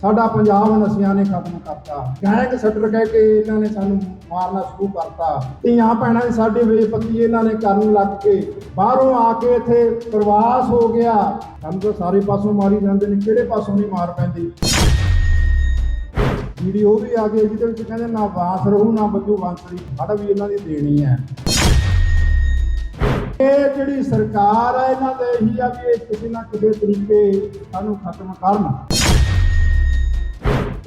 ਸਾਡਾ ਪੰਜਾਬ ਨਸ਼ਿਆਂ ਨੇ ਖਤਮ ਕਰਤਾ। ਗੈਂਗ ਸੈਟਰ ਕਹਿ ਕੇ ਇਹਨਾਂ ਨੇ ਸਾਨੂੰ ਮਾਰਨਾ ਸ਼ੁਰੂ ਕਰਤਾ। ਧੀਆਂ ਭੈਣਾਂ ਦੀ ਸਾਡੀ ਬੇਪਤੀ ਇਹਨਾਂ ਨੇ ਕਰਨ ਲੱਗ ਕੇ ਬਾਹਰੋਂ ਆ ਕੇ ਇੱਥੇ ਪ੍ਰਵਾਸ ਹੋ ਗਿਆ। ਸਾਨੂੰ ਤਾਂ ਸਾਰੇ ਪਾਸੋਂ ਮਾਰੀ ਜਾਂਦੇ ਨੇ, ਕਿਹੜੇ ਪਾਸੋਂ ਨਹੀਂ ਮਾਰ ਪੈਂਦੀ। ਵੀਡੀਓ ਵੀ ਆ ਗਈ ਜਿਹਦੇ ਵਿੱਚ ਕਹਿੰਦੇ ਨਾ ਬਾਂਸ ਰਹੂ ਨਾ ਬੱਜੂ ਬਾਂਸਰੀ, ਸਾਡਾ ਵੀ ਇਹਨਾਂ ਦੀ ਦੇਣੀ ਹੈ। ਇਹ ਜਿਹੜੀ ਸਰਕਾਰ ਹੈ ਇਹਨਾਂ ਦੇ ਇਹੀ ਆ ਵੀ ਇਹ ਕਿਸੇ ਨਾ ਕਿਸੇ ਤਰੀਕੇ ਸਾਨੂੰ ਖਤਮ ਕਰਨ।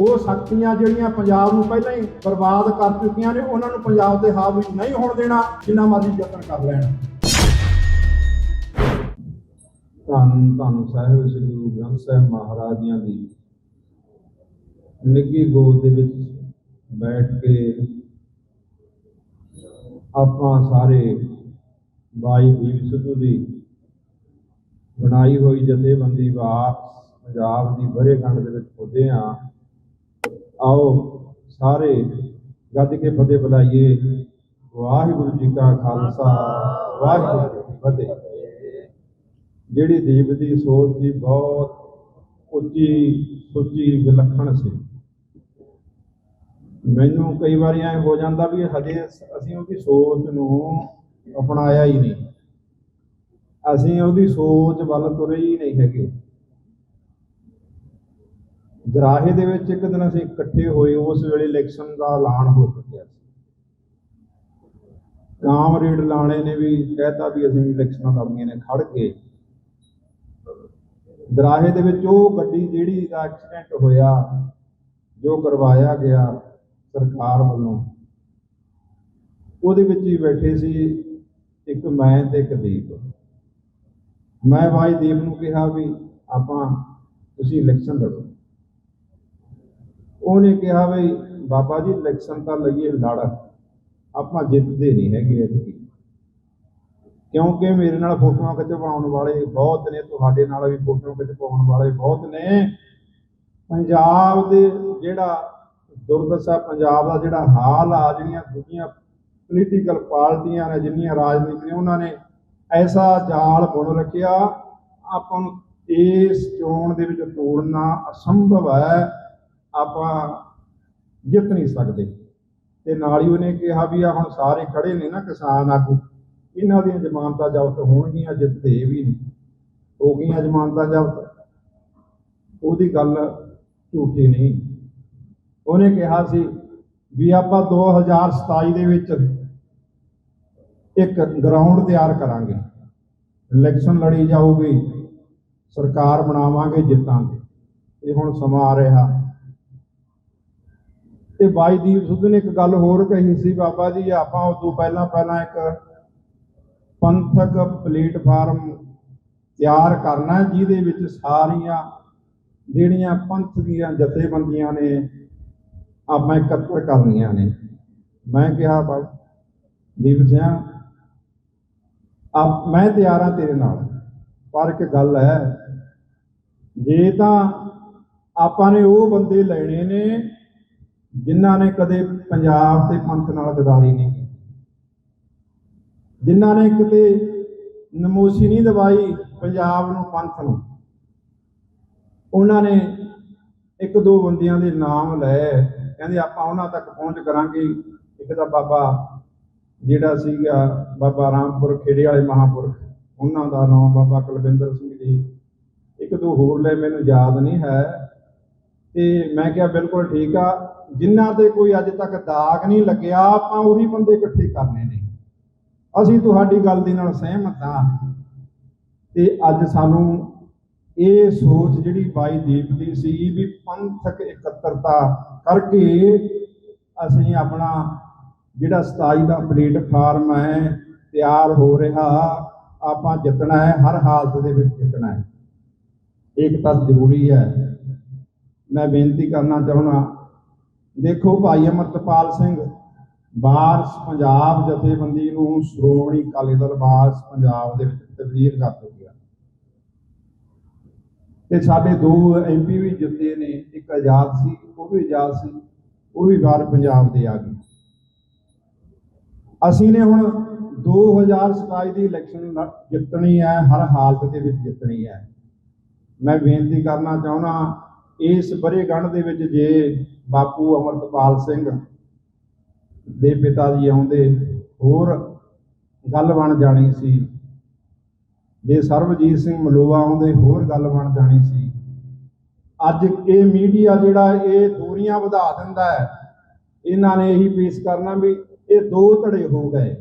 ਉਹ ਸ਼ਕਤੀਆਂ ਜਿਹੜੀਆਂ ਪੰਜਾਬ ਨੂੰ ਪਹਿਲਾਂ ਹੀ ਬਰਬਾਦ ਕਰ ਚੁੱਕੀਆਂ ਨੇ, ਉਹਨਾਂ ਨੂੰ ਪੰਜਾਬ ਦੇ ਹਾਵੀ ਨਹੀਂ ਹੋਣ ਦੇਣਾ, ਜਿੰਨਾ ਮਰਜ਼ੀ ਯਤਨ ਕਰ ਲੈਣ। ਧੰਨ ਸਾਹਿਬ ਸ੍ਰੀ ਗੁਰੂ ਗ੍ਰੰਥ ਸਾਹਿਬ ਮਹਾਰਾਜ ਜੀਆਂ ਦੀ ਨਿੱਘੀ ਗੋਦ ਦੇ ਵਿੱਚ ਬੈਠ ਕੇ ਆਪਾਂ ਸਾਰੇ ਬਾਈ ਦੀਪ ਸਿੱਧੂ ਦੀ ਬਣਾਈ ਹੋਈ ਜਥੇਬੰਦੀ ਵਾਪਸ ਪੰਜਾਬ ਦੀ ਵਰ੍ਹੇਗੰਢ ਦੇ ਵਿੱਚ ਪੁੱਜੇ ਹਾਂ। ਆਓ ਸਾਰੇ ਗੱਜ ਕੇ ਫਤਿਹ ਬੁਲਾਈਏ। ਵਾਹਿਗੁਰੂ ਜੀ ਕਾ ਖਾਲਸਾ, ਵਾਹਿਗੁਰੂ ਜੀ ਕੀ ਫਤਿਹ। ਜਿਹੜੀ ਦੀਪ ਦੀ ਸੋਚ ਸੀ ਬਹੁਤ ਉੱਚੀ ਸੁੱਚੀ ਵਿਲੱਖਣ ਸੀ। ਮੈਨੂੰ ਕਈ ਵਾਰੀ ਐਂ ਹੋ ਜਾਂਦਾ ਵੀ ਹਜੇ ਅਸੀਂ ਉਹਦੀ ਸੋਚ ਨੂੰ ਅਪਣਾਇਆ ਹੀ ਨਹੀਂ, ਅਸੀਂ ਉਹਦੀ ਸੋਚ ਵੱਲ ਤੁਰੇ ਹੀ ਨਹੀਂ ਹੈਗੇ। ਦਰਾਹੇ ਦੇ ਵਿੱਚ ਇੱਕ ਦਿਨ ਅਸੀਂ ਇਕੱਠੇ ਹੋਏ, ਉਸ ਵੇਲੇ ਇਲੈਕਸ਼ਨ ਦਾ ਐਲਾਨ ਹੋ ਚੁੱਕਿਆ ਸੀ। ਕਾਮਰੇਡ ਲਾਣੇ ਨੇ ਵੀ ਕਹਿਤਾ ਵੀ ਅਸੀਂ ਇਲੈਕਸ਼ਨਾਂ ਲੜਨੀਆਂ ਨੇ। ਖੜ ਕੇ ਦਰਾਹੇ ਦੇ ਵਿੱਚ ਉਹ ਗੱਡੀ ਜਿਹੜੀ ਦਾ ਐਕਸੀਡੈਂਟ ਹੋਇਆ, ਜੋ ਕਰਵਾਇਆ ਗਿਆ ਸਰਕਾਰ ਵੱਲੋਂ, ਉਹਦੇ ਵਿੱਚ ਹੀ ਬੈਠੇ ਸੀ ਇੱਕ ਮੈਂ ਤੇ ਇੱਕ ਦੀਪ। ਮੈਂ ਬਾਈ ਦੀਪ ਨੂੰ ਕਿਹਾ ਵੀ ਆਪਾਂ ਤੁਸੀਂ ਇਲੈਕਸ਼ਨ ਲੜੋ। ਉਹਨੇ ਕਿਹਾ ਵੀ ਬਾਬਾ ਜੀ ਇਲੈਕਸ਼ਨ ਤਾਂ ਲਈਏ ਲੜ, ਆਪਾਂ ਜਿੱਤਦੇ ਨਹੀਂ ਹੈਗੇ ਐਤਕੀ, ਕਿਉਂਕਿ ਮੇਰੇ ਨਾਲ ਫੋਟੋਆਂ ਖਿਚਵਾਉਣ ਵਾਲੇ ਬਹੁਤ ਨੇ, ਤੁਹਾਡੇ ਨਾਲ ਵੀ ਫੋਟੋ ਖਿਚਵਾਉਣ ਵਾਲੇ ਬਹੁਤ ਨੇ। ਪੰਜਾਬ ਦੇ ਜਿਹੜਾ ਦੁਰਦਸ਼ਾ, ਪੰਜਾਬ ਦਾ ਜਿਹੜਾ ਹਾਲ ਆ, ਜਿਹੜੀਆਂ ਦੂਜੀਆਂ ਪੋਲੀਟੀਕਲ ਪਾਰਟੀਆਂ ਨੇ, ਜਿੰਨੀਆਂ ਰਾਜਨੀਤੀ ਨੇ, ਉਹਨਾਂ ਨੇ ਐਸਾ ਜਾਲ ਬੁਣ ਰੱਖਿਆ, ਆਪਾਂ ਨੂੰ ਇਸ ਚੋਣ ਦੇ ਵਿੱਚ ਤੋੜਨਾ ਅਸੰਭਵ ਹੈ, ਆਪਾਂ ਜਿੱਤ ਨਹੀਂ ਸਕਦੇ। ਤੇ ਨਾਲ ਹੀ ਉਹਨੇ ਕਿਹਾ ਵੀ ਆ ਹੁਣ ਸਾਰੇ ਖੜੇ ਨੇ ਨਾ ਕਿਸਾਨ ਆਗੂ, ਇਹਨਾਂ ਦੀਆਂ ਜ਼ਮਾਨਤਾਂ ਜ਼ਬਤ ਹੋਣਗੀਆਂ, ਜਿੱਤਦੇ ਵੀ ਨਹੀਂ ਹੋ ਗਈਆਂ ਜ਼ਮਾਨਤਾਂ ਜ਼ਬਤ। ਉਹਦੀ ਗੱਲ ਝੂਠੀ ਨਹੀਂ। ਉਹਨੇ ਕਿਹਾ ਸੀ ਵੀ ਆਪਾਂ 2027 ਦੇ ਵਿੱਚ ਇੱਕ ਗਰਾਊਂਡ ਤਿਆਰ ਕਰਾਂਗੇ, ਇਲੈਕਸ਼ਨ ਲੜੀ ਜਾਊਗੀ, ਸਰਕਾਰ ਬਣਾਵਾਂਗੇ, ਜਿੱਤਾਂਗੇ। ਇਹ ਹੁਣ ਸਮਾਂ ਆ ਰਿਹਾ। ਤੇ ਬਾਈ ਦੀਪ ਸਿੱਧੂ ਨੇ ਇੱਕ ਗੱਲ ਹੋਰ ਕਹੀ ਸੀ, ਬਾਬਾ ਜੀ ਆਪਾਂ ਉਦੋਂ ਪਹਿਲਾਂ ਇੱਕ ਪੰਥਕ ਪਲੇਟਫਾਰਮ ਤਿਆਰ ਕਰਨਾ, ਜਿਹਦੇ ਵਿੱਚ ਸਾਰੀਆਂ ਜਿਹੜੀਆਂ ਪੰਥ ਦੀਆਂ ਜਥੇਬੰਦੀਆਂ ਨੇ ਆਪਾਂ ਇਕੱਤਰ ਕਰਨੀਆਂ ਨੇ। ਮੈਂ ਕਿਹਾ ਦੀਪ ਸਿੰਘ ਮੈਂ ਤਿਆਰ ਹਾਂ ਤੇਰੇ ਨਾਲ, ਪਰ ਇੱਕ ਗੱਲ ਹੈ, ਜੇ ਤਾਂ ਆਪਾਂ ਨੇ ਉਹ ਬੰਦੇ ਲੈਣੇ ਨੇ ਜਿਨ੍ਹਾਂ ਨੇ ਕਦੇ ਪੰਜਾਬ ਤੇ ਪੰਥ ਨਾਲ ਗਦਾਰੀ ਨਹੀਂ ਕੀਤੀ, ਜਿਨ੍ਹਾਂ ਨੇ ਕਿਤੇ ਨਮੋਸ਼ੀ ਨਹੀਂ ਦਵਾਈ ਪੰਜਾਬ ਨੂੰ, ਪੰਥ ਨੂੰ। ਉਹਨਾਂ ਨੇ ਇੱਕ ਦੋ ਬੰਦਿਆਂ ਦੇ ਨਾਮ ਲਏ, ਕਹਿੰਦੇ ਆਪਾਂ ਉਹਨਾਂ ਤੱਕ ਪਹੁੰਚ ਕਰਾਂਗੇ। ਇੱਕ ਤਾਂ ਬਾਬਾ ਜਿਹੜਾ ਸੀਗਾ ਬਾਬਾ ਰਾਮਪੁਰ ਖੇੜੇ ਵਾਲੇ ਮਹਾਂਪੁਰਖ, ਉਹਨਾਂ ਦਾ ਨਾਮ ਬਾਬਾ ਕੁਲਵਿੰਦਰ ਸਿੰਘ ਜੀ, ਇੱਕ ਦੋ ਹੋਰ ਲੈ, ਮੈਨੂੰ ਯਾਦ ਨਹੀਂ ਹੈ। ਤੇ ਮੈਂ ਕਿਹਾ ਬਿਲਕੁਲ ਠੀਕ ਆ, ਜਿਨ੍ਹਾਂ ਤੇ ਕੋਈ ਅੱਜ ਤੱਕ ਦਾਗ ਨਹੀਂ ਲੱਗਿਆ, ਆਪਾਂ ਉਹੀ ਬੰਦੇ ਇਕੱਠੇ ਕਰਨੇ ਨੇ। ਅਸੀਂ ਤੁਹਾਡੀ ਗੱਲ ਦੇ ਨਾਲ ਸਹਿਮਤ ਹਾਂ। ਤੇ ਅੱਜ ਸਾਨੂੰ ਇਹ ਸੋਚ ਜਿਹੜੀ ਬਾਈ ਦੀਪ ਦੀ ਸੀ ਵੀ ਪੰਥਕ ਇਕੱਤਰਤਾ ਕਰਕੇ ਅਸੀਂ ਆਪਣਾ ਜਿਹੜਾ 27 ਦਾ ਪਲੇਟਫਾਰਮ ਹੈ ਤਿਆਰ ਹੋ ਰਿਹਾ, ਆਪਾਂ ਜਿੱਤਣਾ ਹੈ, ਹਰ ਹਾਲਤ ਦੇ ਵਿੱਚ ਜਿੱਤਣਾ ਹੈ। ਏਕਤਾ ਜ਼ਰੂਰੀ ਹੈ। ਮੈਂ ਬੇਨਤੀ ਕਰਨਾ ਚਾਹੁੰਦਾ, ਦੇਖੋ ਭਾਈ ਅਮਰਤਪਾਲ ਸਿੰਘ ਵਾਰਸ ਪੰਜਾਬ ਜਥੇਬੰਦੀ ਨੂੰ ਸ਼੍ਰੋਮਣੀ ਅਕਾਲੀ ਦਲ ਵਾਰਸ ਪੰਜਾਬ ਦੇ ਵਿੱਚ ਤਬਦੀਲ ਕਰ ਚੁੱਕਿਆ, ਤੇ ਸਾਡੇ 2 MP ਵੀ ਜਿੱਤੇ ਨੇ। ਇੱਕ ਆਜ਼ਾਦ ਸੀ, ਉਹ ਵੀ ਆਜ਼ਾਦ ਸੀ, ਉਹ ਵੀ ਬਾਹਰ ਪੰਜਾਬ ਦੇ ਆ ਗਏ। ਅਸੀਂ ਨੇ ਹੁਣ 2027 ਦੀ ਇਲੈਕਸ਼ਨ ਜਿੱਤਣੀ ਹੈ, ਹਰ ਹਾਲਤ ਦੇ ਵਿੱਚ ਜਿੱਤਣੀ ਹੈ। ਮੈਂ ਬੇਨਤੀ ਕਰਨਾ ਚਾਹੁੰਦਾ ਇਸ ਵਰ੍ਹੇਗੰਢ ਦੇ ਵਿੱਚ ਜੇ ਬਾਪੂ ਅਮਰਤਪਾਲ ਸਿੰਘ ਦੇ ਪਿਤਾ ਜੀ ਆਉਂਦੇ ਹੋਰ ਗੱਲ ਬਣ ਜਾਣੀ ਸੀ, ਜੇ ਸਰਬਜੀਤ ਸਿੰਘ ਮਲੋਆ ਆਉਂਦੇ ਹੋਰ ਗੱਲ ਬਣ ਜਾਣੀ ਸੀ। ਅੱਜ ਇਹ ਮੀਡੀਆ ਜਿਹੜਾ ਇਹ ਦੂਰੀਆਂ ਵਧਾ ਦਿੰਦਾ ਹੈ, ਇਹਨਾਂ ਨੇ ਇਹੀ ਪੇਸ਼ ਕਰਨਾ ਵੀ ਇਹ ਦੋ ਧੜੇ ਹੋ ਗਏ।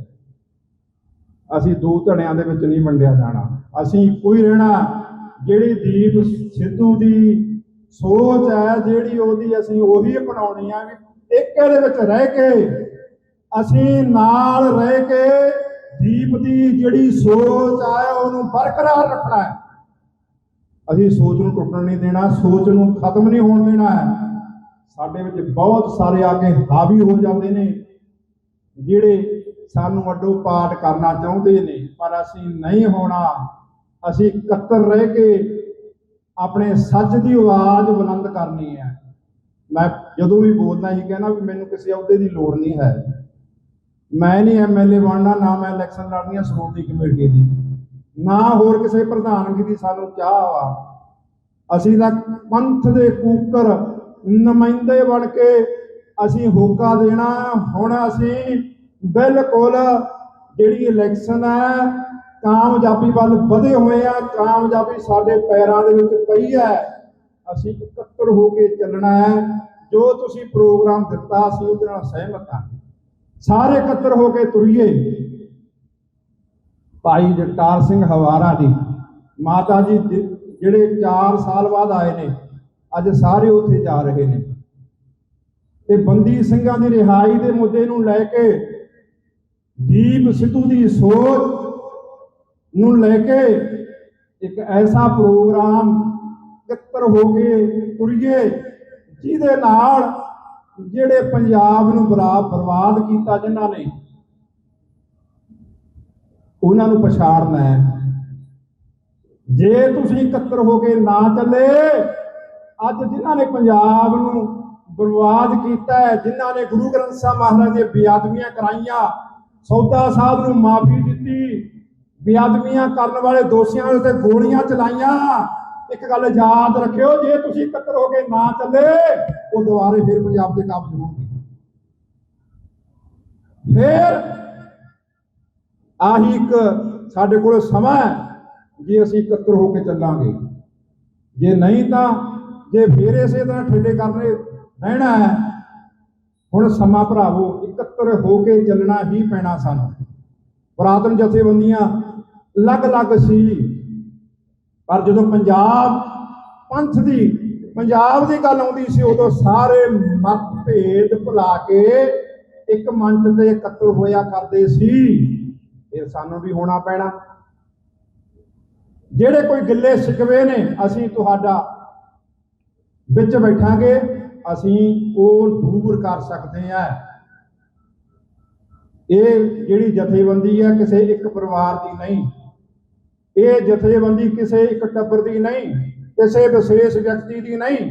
ਅਸੀਂ ਦੋ ਧੜਿਆਂ ਦੇ ਵਿੱਚ ਨਹੀਂ ਵੰਡਿਆ ਜਾਣਾ, ਅਸੀਂ ਇੱਕੋ ਹੀ ਰਹਿਣਾ। ਜਿਹੜੀ ਦੀਪ ਸਿੱਧੂ ਦੀ ਸੋਚ ਹੈ, ਜਿਹੜੀ ਉਹਦੀ ਅਸੀਂ ਉਹੀ ਅਪਣਾਉਣੀ ਆ ਵੀ ਇੱਕ ਇਹਦੇ ਵਿੱਚ ਰਹਿ ਕੇ ਅਸੀਂ ਨਾਲ ਰਹਿ ਕੇ ਦੀਪ ਦੀ ਜਿਹੜੀ ਸੋਚ ਹੈ ਉਹਨੂੰ ਬਰਕਰਾਰ ਰੱਖਣਾ ਹੈ। ਅਸੀਂ ਸੋਚ ਨੂੰ ਟੁੱਟਣ ਨਹੀਂ ਦੇਣਾ, ਸੋਚ ਨੂੰ ਖਤਮ ਨਹੀਂ ਹੋਣ ਦੇਣਾ ਹੈ। ਸਾਡੇ ਵਿੱਚ ਬਹੁਤ ਸਾਰੇ ਆ ਕੇ ਹਾਵੀ ਹੋ ਜਾਂਦੇ ਨੇ ਜਿਹੜੇ ਸਾਨੂੰ ਅੱਡੋ ਪਾਟ ਕਰਨਾ ਚਾਹੁੰਦੇ ਨੇ, ਪਰ ਅਸੀਂ ਨਹੀਂ ਹੋਣਾ। ਅਸੀਂ ਇਕੱਤਰ ਰਹਿ ਕੇ ਆਪਣੇ ਸੱਚ ਦੀ ਆਵਾਜ਼ ਬੁਲੰਦ ਕਰਨੀ ਹੈ। ਮੈਂ ਜਦੋਂ ਵੀ ਬੋਲਦਾ ਹੀ ਕਹਿਣਾ ਵੀ ਮੈਨੂੰ ਕਿਸੇ ਅਹੁਦੇ ਦੀ ਲੋੜ ਨਹੀਂ ਹੈ, ਮੈਂ ਨਹੀਂ ਐਮਐਲਏ ਬਣਨਾ, ਨਾ ਮੈਂ ਇਲੈਕਸ਼ਨ ਲੜਨੀ ਹੈ ਸ਼੍ਰੋਮਣੀ ਕਮੇਟੀ ਦੀ, ਨਾ ਹੋਰ ਕਿਸੇ ਪ੍ਰਧਾਨਗੀ ਦੀ ਸਾਨੂੰ ਚਾਹ ਵਾ। ਅਸੀਂ ਤਾਂ ਪੰਥ ਦੇ ਕੂਕਰ ਨੁਮਾਇੰਦੇ ਬਣ ਕੇ ਅਸੀਂ ਹੋਕਾ ਦੇਣਾ। ਹੁਣ ਅਸੀਂ ਬਿਲਕੁਲ ਜਿਹੜੀ ਇਲੈਕਸ਼ਨ ਹੈ ਕਾਮਯਾਬੀ ਵੱਲ ਵਧੇ ਹੋਏ ਆ, ਕਾਮਯਾਬੀ ਸਾਡੇ ਪੈਰਾਂ ਦੇ ਵਿੱਚ ਪਈ ਹੈ। ਅਸੀਂ ਇਕੱਤਰ ਹੋ ਕੇ ਚੱਲਣਾ ਹੈ। ਜੋ ਤੁਸੀਂ ਪ੍ਰੋਗਰਾਮ ਦਿੱਤਾ ਅਸੀਂ ਉਹਦੇ ਨਾਲ ਸਹਿਮਤ ਹਾਂ, ਸਾਰੇ ਇਕੱਤਰ ਹੋ ਕੇ ਤੁਰੀਏ। ਭਾਈ ਜਗਤਾਰ ਸਿੰਘ ਹਵਾਰਾ ਦੀ ਮਾਤਾ ਜੀ ਜਿਹੜੇ 4 ਸਾਲ ਬਾਅਦ ਆਏ ਨੇ, ਅੱਜ ਸਾਰੇ ਉੱਥੇ ਜਾ ਰਹੇ ਨੇ। ਤੇ ਬੰਦੀ ਸਿੰਘਾਂ ਦੀ ਰਿਹਾਈ ਦੇ ਮੁੱਦੇ ਨੂੰ ਲੈ ਕੇ ਦੀਪ ਸਿੱਧੂ ਦੀ ਸੋਚ ਨੂੰ ਲੈ ਕੇ ਇੱਕ ਐਸਾ ਪ੍ਰੋਗਰਾਮ ਇਕੱਤਰ ਹੋ ਕੇ ਤੁਰੀਏ ਜਿਹਦੇ ਨਾਲ ਜਿਹੜੇ ਪੰਜਾਬ ਨੂੰ ਬਰਬਾਦ ਕੀਤਾ ਜਿਨ੍ਹਾਂ ਨੇ, ਉਹਨਾਂ ਨੂੰ ਪਛਾੜਨਾ ਹੈ। ਜੇ ਤੁਸੀਂ ਇਕੱਤਰ ਹੋ ਕੇ ਨਾ ਚੱਲੇ, ਅੱਜ ਜਿਨ੍ਹਾਂ ਨੇ ਪੰਜਾਬ ਨੂੰ ਬਰਬਾਦ ਕੀਤਾ ਹੈ, ਜਿਨ੍ਹਾਂ ਨੇ ਗੁਰੂ ਗ੍ਰੰਥ ਸਾਹਿਬ ਮਹਾਰਾਜ ਦੀਆਂ ਬੇਅਦਬੀਆਂ ਕਰਾਈਆਂ, ਸੌਦਾ ਸਾਹਿਬ ਨੂੰ ਮਾਫੀ ਦਿੱਤੀ, ਬੇਅਦਬੀਆਂ ਕਰਨ ਵਾਲੇ ਦੋਸ਼ੀਆਂ ਦੇ ਉੱਤੇ ਗੋਲੀਆਂ ਚਲਾਈਆਂ, ਇੱਕ ਗੱਲ ਯਾਦ ਰੱਖਿਓ, ਜੇ ਤੁਸੀਂ ਇਕੱਤਰ ਹੋ ਕੇ ਨਾ ਚੱਲੇ ਉਹ ਦੁਬਾਰੇ ਫਿਰ ਪੰਜਾਬ ਦੇ ਕਾਬਜ ਹੋਣਗੇ। ਫਿਰ ਆਹੀ ਇੱਕ ਸਾਡੇ ਕੋਲ ਸਮਾਂ ਹੈ, ਜੇ ਅਸੀਂ ਇਕੱਤਰ ਹੋ ਕੇ ਚੱਲਾਂਗੇ। ਜੇ ਨਹੀਂ ਤਾਂ ਜੇ ਫਿਰ ਇਸੇ ਤਰ੍ਹਾਂ ਠੇਡੇ ਕਰਨੇ ਰਹਿਣਾ ਹੈ। ਹੁਣ ਸਮਾਂ ਭਰਾਵੋ ਇਕੱਤਰ ਹੋ ਕੇ ਚੱਲਣਾ ਹੀ ਪੈਣਾ ਸਾਨੂੰ। ਪੁਰਾਤਨ ਜਥੇਬੰਦੀਆਂ ਅਲੱਗ-ਅਲੱਗ ਸੀ, ਪਰ ਜਦੋਂ ਪੰਜਾਬ ਦੀ ਗੱਲ ਆਉਂਦੀ ਸੀ ਉਦੋਂ ਸਾਰੇ ਮਤਭੇਦ ਭੁਲਾ ਕੇ ਇੱਕ ਮੰਚ ਤੇ ਇਕੱਤਰ ਹੋਇਆ ਕਰਦੇ ਸੀ। ਫਿਰ ਸਾਨੂੰ ਵੀ ਹੋਣਾ ਪੈਣਾ। ਜਿਹੜੇ ਕੋਈ ਗਿੱਲੇ ਸ਼ਿਕਵੇ ਨੇ ਅਸੀਂ ਤੁਹਾਡਾ ਵਿੱਚ ਬੈਠਾਂਗੇ, ਅਸੀਂ ਉਹ ਦੂਰ ਕਰ ਸਕਦੇ ਹਾਂ। ਇਹ ਜਿਹੜੀ ਜਥੇਬੰਦੀ ਹੈ ਕਿਸੇ ਇੱਕ ਪਰਿਵਾਰ ਦੀ ਨਹੀਂ, ਇਹ ਜਥੇਬੰਦੀ ਕਿਸੇ ਇੱਕ ਟੱਬਰ ਦੀ ਨਹੀਂ, ਕਿਸੇ ਵਿਸ਼ੇਸ਼ ਵਿਅਕਤੀ ਦੀ ਨਹੀਂ,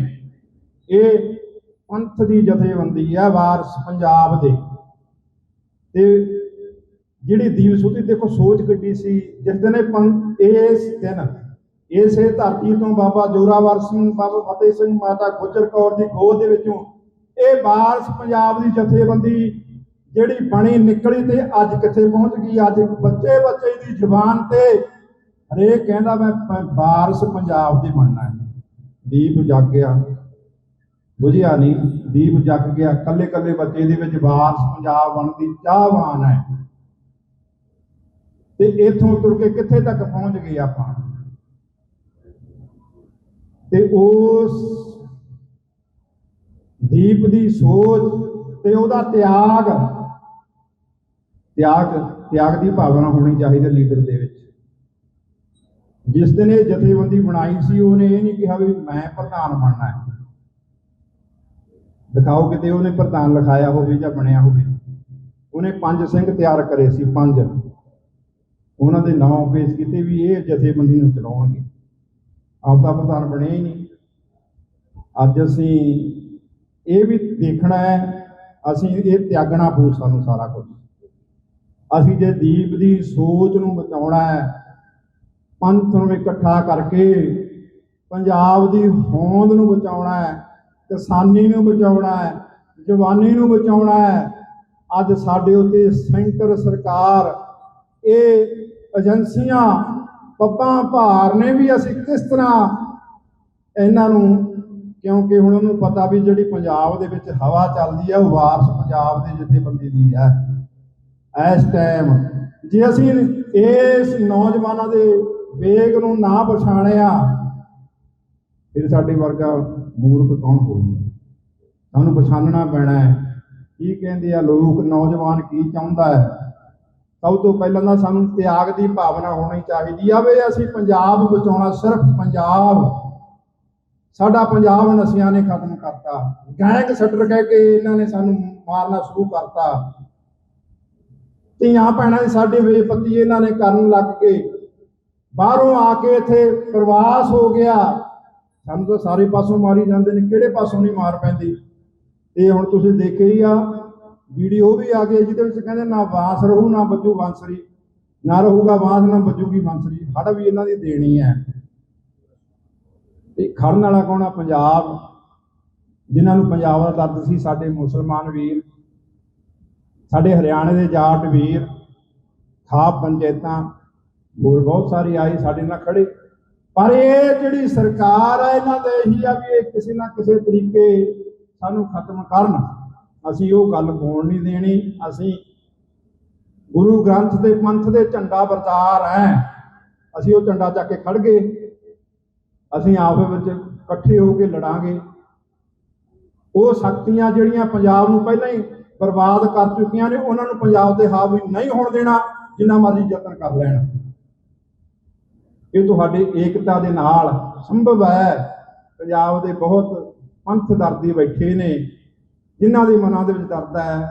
ਇਹ ਪੰਥ ਦੀ ਜਥੇਬੰਦੀ ਹੈ, ਵਾਰਸ ਪੰਜਾਬ ਦੇ। ਤੇ ਜਿਹੜੀ ਦੀਪ ਸਿੱਧੂ ਦੇਖੋ ਸੋਚ ਕੱਢੀ ਸੀ, ਜਿਸ ਦਿਨ ਇਸ ਦਿਨ ਇਸੇ ਧਰਤੀ ਤੋਂ ਬਾਬਾ ਜ਼ੋਰਾਵਰ ਸਿੰਘ, ਬਾਬਾ ਫਤਿਹ ਸਿੰਘ, ਮਾਤਾ ਗੁਜਰ ਕੌਰ ਦੀ ਗੋਦ ਦੇ ਵਿੱਚੋਂ ਇਹ ਵਾਰਸ ਪੰਜਾਬ ਦੀ ਜਥੇਬੰਦੀ ਜਿਹੜੀ ਬਣੀ ਨਿਕਲੀ ਤੇ ਅੱਜ ਕਿੱਥੇ ਪਹੁੰਚ ਗਈ। ਅੱਜ ਬੱਚੇ ਦੀ ਜ਼ੁਬਾਨ ਤੇ ਹਰੇਕ ਕਹਿੰਦਾ ਮੈਂ ਵਾਰਸ ਪੰਜਾਬ ਦੇ ਬਣਨਾ ਹੈ। ਦੀਪ ਜਾਗ ਗਿਆ, ਬੁਝਿਆ ਨਹੀਂ, ਦੀਪ ਜਗ ਗਿਆ। ਕੱਲੇ ਕੱਲੇ ਬੱਚੇ ਦੇ ਵਿੱਚ ਵਾਰਸ ਪੰਜਾਬ ਬਣਨ ਦੀ ਚਾਹਵਾਨ ਹੈ। ਤੇ ਇੱਥੋਂ ਤੁਰ ਕੇ ਕਿੱਥੇ ਤੱਕ ਪਹੁੰਚ ਗਏ ਆਪਾਂ। ਤੇ ਉਸ ਦੀਪ ਦੀ ਸੋਚ ਤੇ ਉਹਦਾ ਤਿਆਗ ਦੀ ਭਾਵਨਾ ਹੋਣੀ ਚਾਹੀਦੀ ਲੀਡਰ ਦੇ ਵਿੱਚ। ਜਿਸ ਦਿਨ ਇਹ ਜਥੇਬੰਦੀ ਬਣਾਈ ਸੀ ਉਹਨੇ ਇਹ ਨਹੀਂ ਕਿਹਾ ਵੀ ਮੈਂ ਪ੍ਰਧਾਨ ਬਣਨਾ ਹੈ। ਦਿਖਾਓ ਕਿਤੇ ਉਹਨੇ ਪ੍ਰਧਾਨ ਲਿਖਾਇਆ ਹੋਵੇ ਜਾਂ ਬਣਿਆ ਹੋਵੇ। ਉਹਨੇ 5 ਸਿੰਘ ਤਿਆਰ ਕਰੇ ਸੀ, 5 ਉਹਨਾਂ ਦੇ ਨਾਮ ਪੇਸ਼ ਕੀਤੇ ਵੀ ਇਹ ਜਥੇਬੰਦੀ ਨੂੰ ਚਲਾਉਣਗੇ। ਆਪਦਾ ਪ੍ਰਧਾਨ ਬਣਿਆ ਹੀ ਨਹੀਂ। ਅੱਜ ਅਸੀਂ ਇਹ ਵੀ ਦੇਖਣਾ ਹੈ, ਅਸੀਂ ਇਹ ਤਿਆਗਣਾ ਪਊ ਸਾਨੂੰ ਸਾਰਾ ਕੁਝ। ਅਸੀਂ ਜੇ ਦੀਪ ਦੀ ਸੋਚ ਨੂੰ ਬਚਾਉਣਾ ਹੈ, ਪੰਥ ਨੂੰ ਇਕੱਠਾ ਕਰਕੇ ਪੰਜਾਬ ਦੀ ਹੋਂਦ ਨੂੰ ਬਚਾਉਣਾ ਹੈ, ਕਿਸਾਨੀ ਨੂੰ ਬਚਾਉਣਾ ਹੈ, ਜਵਾਨੀ ਨੂੰ ਬਚਾਉਣਾ ਹੈ। ਅੱਜ ਸਾਡੇ ਉੱਤੇ ਸੈਂਟਰ ਸਰਕਾਰ, ਇਹ ਏਜੰਸੀਆਂ ਪੱਬਾਂ ਭਾਰ ਨੇ ਵੀ ਅਸੀਂ ਕਿਸ ਤਰ੍ਹਾਂ ਇਹਨਾਂ ਨੂੰ, ਕਿਉਂਕਿ ਹੁਣ ਉਹਨੂੰ ਪਤਾ ਵੀ ਜਿਹੜੀ ਪੰਜਾਬ ਦੇ ਵਿੱਚ ਹਵਾ ਚੱਲਦੀ ਹੈ ਉਹ ਵਾਰਸ ਪੰਜਾਬ ਦੇ ਜਥੇਬੰਦੀ ਦੀ ਹੈ। ਇਸ ਟਾਈਮ ਜੇ ਅਸੀਂ ਇਸ ਨੌਜਵਾਨਾਂ ਦੇ ਵੇਗ ਨੂੰ ਨਾ ਪਛਾਣਿਆ, ਫਿਰ ਸਾਡੇ ਵਰਗਾ ਮੂਰਖ ਕੌਣ ਹੋਊਗਾ। ਸਾਨੂੰ ਪਛਾਣਨਾ ਪੈਣਾ ਹੈ ਕੀ ਕਹਿੰਦੇ ਆ ਲੋਕ, ਨੌਜਵਾਨ ਕੀ ਚਾਹੁੰਦਾ ਹੈ। ਸਭ ਤੋਂ ਪਹਿਲਾਂ ਤਾਂ ਸਾਨੂੰ ਤਿਆਗ ਦੀ ਭਾਵਨਾ ਹੋਣੀ ਚਾਹੀਦੀ ਆ ਵੀ ਅਸੀਂ ਪੰਜਾਬ ਬਚਾਉਣਾ, ਸਿਰਫ ਪੰਜਾਬ। ਸਾਡਾ ਪੰਜਾਬ ਨਸ਼ਿਆਂ ਨੇ ਖਤਮ ਕਰਤਾ, ਗੈਂਗ ਸੱਟਰ ਕਹਿ ਕੇ ਇਹਨਾਂ ਨੇ ਸਾਨੂੰ ਮਾਰਨਾ ਸ਼ੁਰੂ ਕਰਤਾ। ਧੀਆਂ ਭੈਣਾਂ ਦੀ ਸਾਡੇ ਬੇਪਤੀ ਇਹਨਾਂ ਨੇ ਕਰਨ ਲੱਗ ਕੇ, ਬਾਹਰੋਂ ਆ ਕੇ ਇੱਥੇ ਪ੍ਰਵਾਸ ਹੋ ਗਿਆ। ਸਾਨੂੰ ਤਾਂ ਸਾਰੇ ਪਾਸੋਂ ਮਾਰੀ ਜਾਂਦੇ ਨੇ, ਕਿਹੜੇ ਪਾਸੋਂ ਨਹੀਂ ਮਾਰ ਪੈਂਦੀ। ਤੇ ਹੁਣ ਤੁਸੀਂ ਦੇਖਿਆ ਹੀ ਆ, ਵੀਡੀਓ ਵੀ ਆ ਗਈ ਜਿਹਦੇ ਵਿੱਚ ਕਹਿੰਦੇ ਨਾ ਬਾਂਸ ਰਹੂ ਨਾ ਵੱਜੂ ਬਾਂਸਰੀ, ਨਾ ਰਹੂਗਾ ਬਾਂਸ ਨਾ ਵੱਜੂਗੀ ਬਾਂਸਰੀ। ਹੜ ਵੀ ਇਹਨਾਂ ਦੀ ਦੇਣੀ ਹੈ। ਤੇ ਖੜਨ ਵਾਲਾ ਕੌਣ ਆ? ਪੰਜਾਬ। ਜਿਨ੍ਹਾਂ ਨੂੰ ਪੰਜਾਬ ਦਾ ਦਰਦ ਸੀ, ਸਾਡੇ ਮੁਸਲਮਾਨ ਵੀਰ, ਸਾਡੇ ਹਰਿਆਣੇ ਦੇ ਜਾਟ ਵੀਰ, ਖਾਪ ਪੰਚਾਇਤਾਂ, ਹੋਰ ਬਹੁਤ ਸਾਰੀ ਆਈ ਸਾਡੇ ਨਾਲ ਖੜੇ। ਪਰ ਇਹ ਜਿਹੜੀ ਸਰਕਾਰ ਹੈ ਇਹਨਾਂ ਦਾ ਇਹੀ ਆ ਵੀ ਇਹ ਕਿਸੇ ਨਾ ਕਿਸੇ ਤਰੀਕੇ ਸਾਨੂੰ ਖਤਮ ਕਰਨ। ਅਸੀਂ ਉਹ ਗੱਲ ਹੋਣ ਨਹੀਂ ਦੇਣੀ। ਅਸੀਂ ਗੁਰੂ ਗ੍ਰੰਥ ਦੇ ਪੰਥ ਦੇ ਝੰਡਾ ਬਰਦਾਰ ਹੈ। ਅਸੀਂ ਉਹ ਝੰਡਾ ਚੱਕ ਕੇ ਖੜ ਗਏ। ਅਸੀਂ ਆਪਸ ਵਿੱਚ ਇਕੱਠੇ ਹੋ ਕੇ ਲੜਾਂਗੇ। ਉਹ ਸ਼ਕਤੀਆਂ ਜਿਹੜੀਆਂ ਪੰਜਾਬ ਨੂੰ ਪਹਿਲਾਂ ਹੀ ਬਰਬਾਦ ਕਰ ਚੁੱਕੀਆਂ ਨੇ, ਉਹਨਾਂ ਨੂੰ ਪੰਜਾਬ ਤੇ ਹਾਵੀ ਨਹੀਂ ਹੋਣ ਦੇਣਾ, ਜਿੰਨਾ ਮਰਜ਼ੀ ਯਤਨ ਕਰ ਲੈਣ। ਇਹ ਤੁਹਾਡੇ ਏਕਤਾ ਦੇ ਨਾਲ ਸੰਭਵ ਹੈ। ਪੰਜਾਬ ਦੇ ਬਹੁਤ ਪੰਥ ਦਰਦੀ ਬੈਠੇ ਨੇ, ਜਿਨ੍ਹਾਂ ਦੇ ਮਨਾਂ ਦੇ ਵਿੱਚ ਦਰਦ ਹੈ